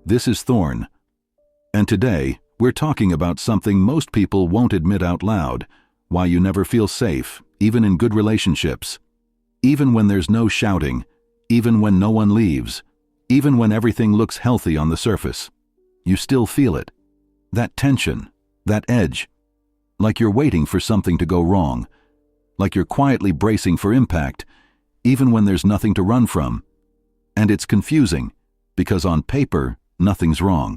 This is Thorne, and today we're talking about something most people won't admit out loud: why you never feel safe, even in good relationships. Even when there's no shouting, even when no one leaves, even when everything looks healthy on the surface, you still feel it. That tension, that edge, like you're waiting for something to go wrong, like you're quietly bracing for impact, even when there's nothing to run from. And it's confusing, because on paper, nothing's wrong.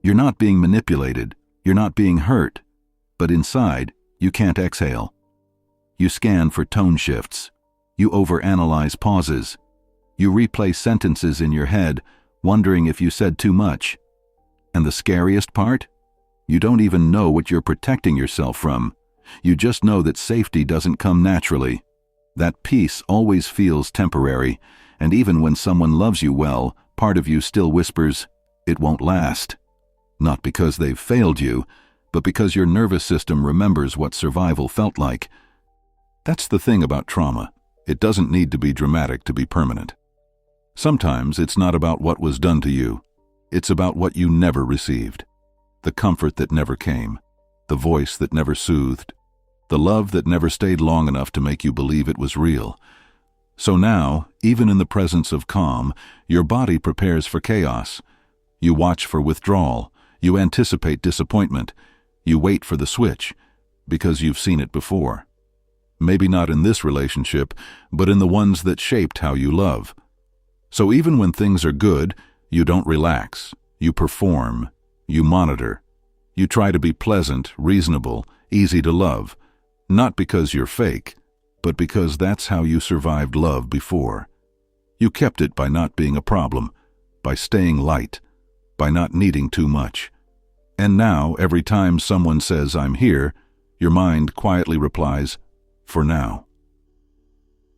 You're not being manipulated, you're not being hurt, but inside, you can't exhale. You scan for tone shifts, you overanalyze pauses, you replay sentences in your head, wondering if you said too much. And the scariest part? You don't even know what you're protecting yourself from. You just know that safety doesn't come naturally. That peace always feels temporary, and even when someone loves you well, part of you still whispers, "It won't last." Not because they've failed you, but because your nervous system remembers what survival felt like. That's the thing about trauma. It doesn't need to be dramatic to be permanent. Sometimes it's not about what was done to you. It's about what you never received. The comfort that never came. The voice that never soothed. The love that never stayed long enough to make you believe it was real. So now, even in the presence of calm, your body prepares for chaos. You watch for withdrawal. You anticipate disappointment. You wait for the switch, because you've seen it before. Maybe not in this relationship, but in the ones that shaped how you love. So even when things are good, you don't relax. You perform. You monitor. You try to be pleasant, reasonable, easy to love. Not because you're fake, but because that's how you survived love before. You kept it by not being a problem, by staying light, by not needing too much. And now, every time someone says, "I'm here," your mind quietly replies, "For now."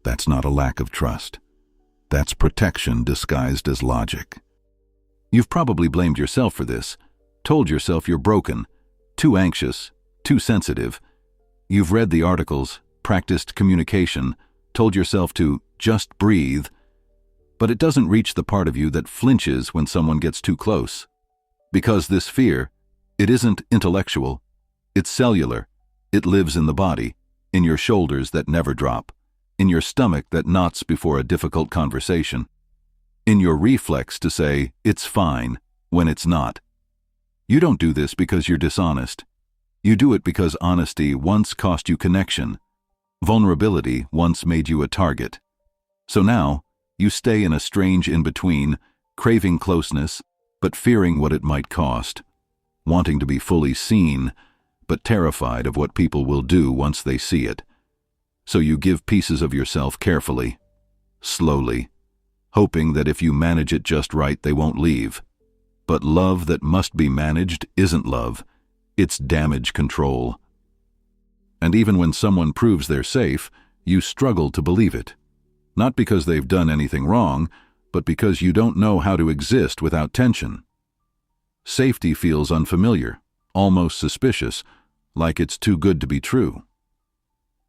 That's not a lack of trust. That's protection disguised as logic. You've probably blamed yourself for this, told yourself you're broken, too anxious, too sensitive. You've read the articles, practiced communication, told yourself to just breathe, but it doesn't reach the part of you that flinches when someone gets too close. Because this fear, it isn't intellectual, it's cellular. It lives in the body, in your shoulders that never drop, in your stomach that knots before a difficult conversation, in your reflex to say, "It's fine," when it's not. You don't do this because you're dishonest. You do it because honesty once cost you connection. Vulnerability once made you a target. So now, you stay in a strange in-between, craving closeness, but fearing what it might cost. Wanting to be fully seen, but terrified of what people will do once they see it. So you give pieces of yourself carefully, slowly, hoping that if you manage it just right, they won't leave. But love that must be managed isn't love. It's damage control. And even when someone proves they're safe, you struggle to believe it. Not because they've done anything wrong, but because you don't know how to exist without tension. Safety feels unfamiliar, almost suspicious, like it's too good to be true.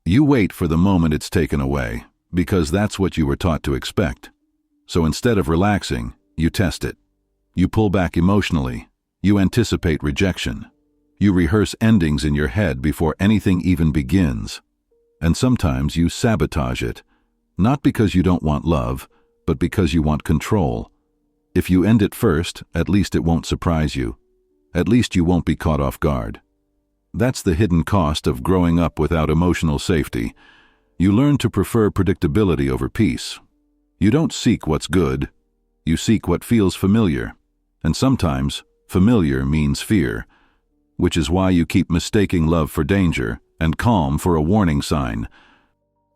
You wait for the moment it's taken away, because that's what you were taught to expect. So instead of relaxing, you test it. You pull back emotionally. You anticipate rejection. You rehearse endings in your head before anything even begins. And sometimes you sabotage it, not because you don't want love, but because you want control. If you end it first, at least it won't surprise you. At least you won't be caught off guard. That's the hidden cost of growing up without emotional safety. You learn to prefer predictability over peace. You don't seek what's good. You seek what feels familiar. And sometimes, familiar means fear, which is why you keep mistaking love for danger and calm for a warning sign.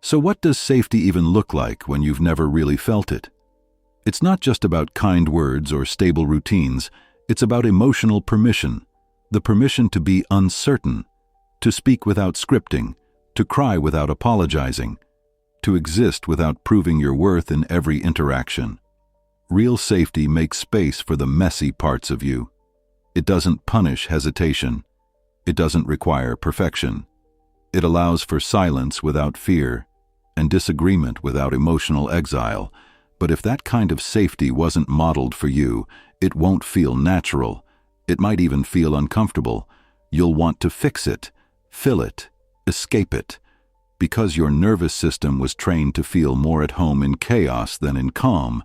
So what does safety even look like when you've never really felt it? It's not just about kind words or stable routines. It's about emotional permission, the permission to be uncertain, to speak without scripting, to cry without apologizing, to exist without proving your worth in every interaction. Real safety makes space for the messy parts of you. It doesn't punish hesitation. It doesn't require perfection. It allows for silence without fear and disagreement without emotional exile, But if that kind of safety wasn't modeled for you, it won't feel natural. It might even feel uncomfortable. You'll want to fix it, fill it, escape it, because your nervous system was trained to feel more at home in chaos than in calm.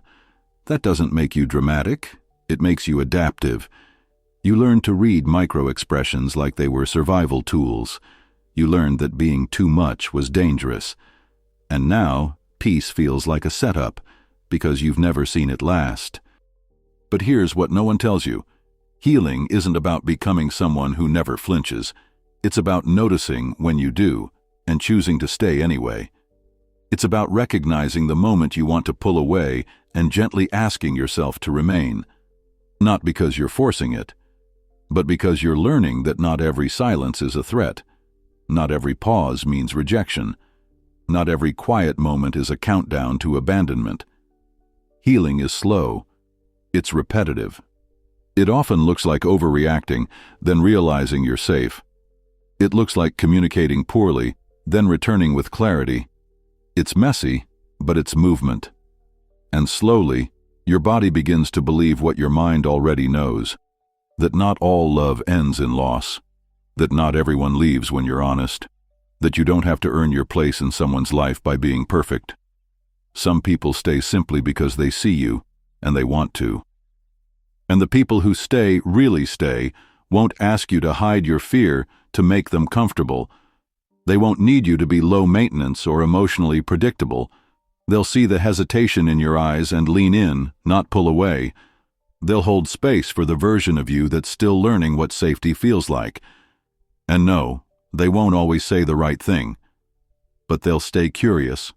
That doesn't make you dramatic. It makes you adaptive. You learn to read micro-expressions like they were survival tools. You learned that being too much was dangerous. And now, peace feels like a setup, because you've never seen it last. But here's what no one tells you. Healing isn't about becoming someone who never flinches. It's about noticing when you do, and choosing to stay anyway. It's about recognizing the moment you want to pull away and gently asking yourself to remain. Not because you're forcing it, but because you're learning that not every silence is a threat. Not every pause means rejection. Not every quiet moment is a countdown to abandonment. Healing is slow. It's repetitive. It often looks like overreacting, then realizing you're safe. It looks like communicating poorly, then returning with clarity. It's messy, but it's movement. And slowly, your body begins to believe what your mind already knows. That not all love ends in loss. That not everyone leaves when you're honest. That you don't have to earn your place in someone's life by being perfect. Some people stay simply because they see you, and they want to. And the people who stay, really stay, won't ask you to hide your fear to make them comfortable. They won't need you to be low maintenance or emotionally predictable. They'll see the hesitation in your eyes and lean in, not pull away. They'll hold space for the version of you that's still learning what safety feels like. And no, they won't always say the right thing. But they'll stay curious.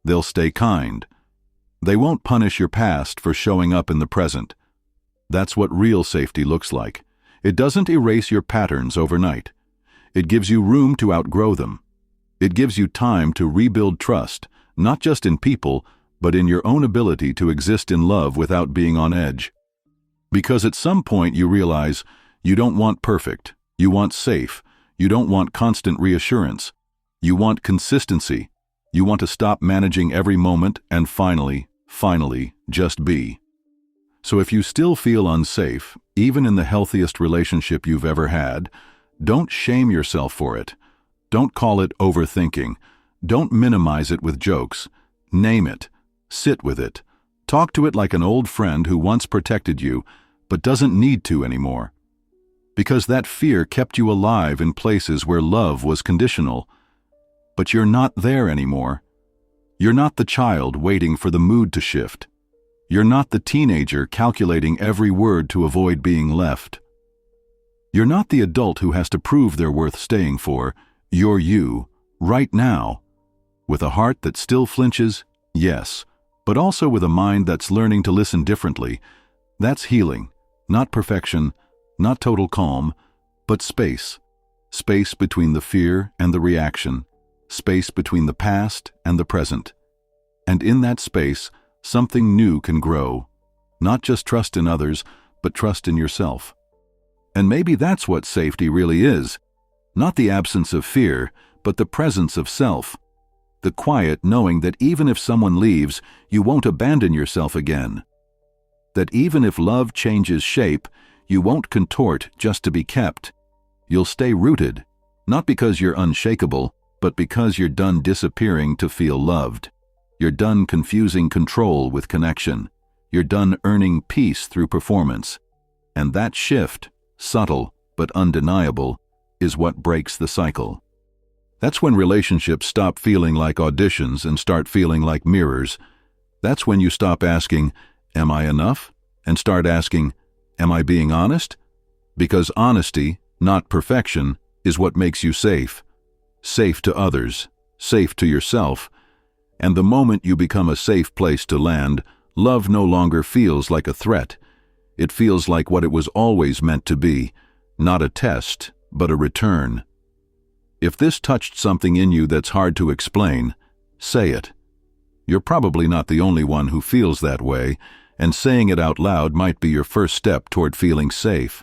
They'll stay kind. They won't punish your past for showing up in the present. That's what real safety looks like. It doesn't erase your patterns overnight. It gives you room to outgrow them. It gives you time to rebuild trust, not just in people, but in your own ability to exist in love without being on edge. Because at some point you realize you don't want perfect, you want safe, you don't want constant reassurance, you want consistency, you want to stop managing every moment and finally, just be. So if you still feel unsafe, even in the healthiest relationship you've ever had, don't shame yourself for it. Don't call it overthinking. Don't minimize it with jokes. Name it. Sit with it. Talk to it like an old friend who once protected you, but doesn't need to anymore. Because that fear kept you alive in places where love was conditional. But you're not there anymore. You're not the child waiting for the mood to shift. You're not the teenager calculating every word to avoid being left. You're not the adult who has to prove they're worth staying for. You're you, right now. With a heart that still flinches, yes, but also with a mind that's learning to listen differently. That's healing, not perfection, not total calm, but space. Space between the fear and the reaction. Space between the past and the present. And in that space, something new can grow. Not just trust in others, but trust in yourself. And maybe that's what safety really is. Not the absence of fear, but the presence of self. The quiet knowing that even if someone leaves, you won't abandon yourself again. That even if love changes shape, you won't contort just to be kept. You'll stay rooted, not because you're unshakable, but because you're done disappearing to feel loved. You're done confusing control with connection. You're done earning peace through performance. And that shift, subtle but undeniable, is what breaks the cycle. That's when relationships stop feeling like auditions and start feeling like mirrors. That's when you stop asking, "Am I enough?" and start asking, "Am I being honest?" Because honesty, not perfection, is what makes you safe. Safe to others, safe to yourself. And the moment you become a safe place to land, love no longer feels like a threat. It feels like what it was always meant to be, not a test, but a return. If this touched something in you that's hard to explain, say it. You're probably not the only one who feels that way, and saying it out loud might be your first step toward feeling safe.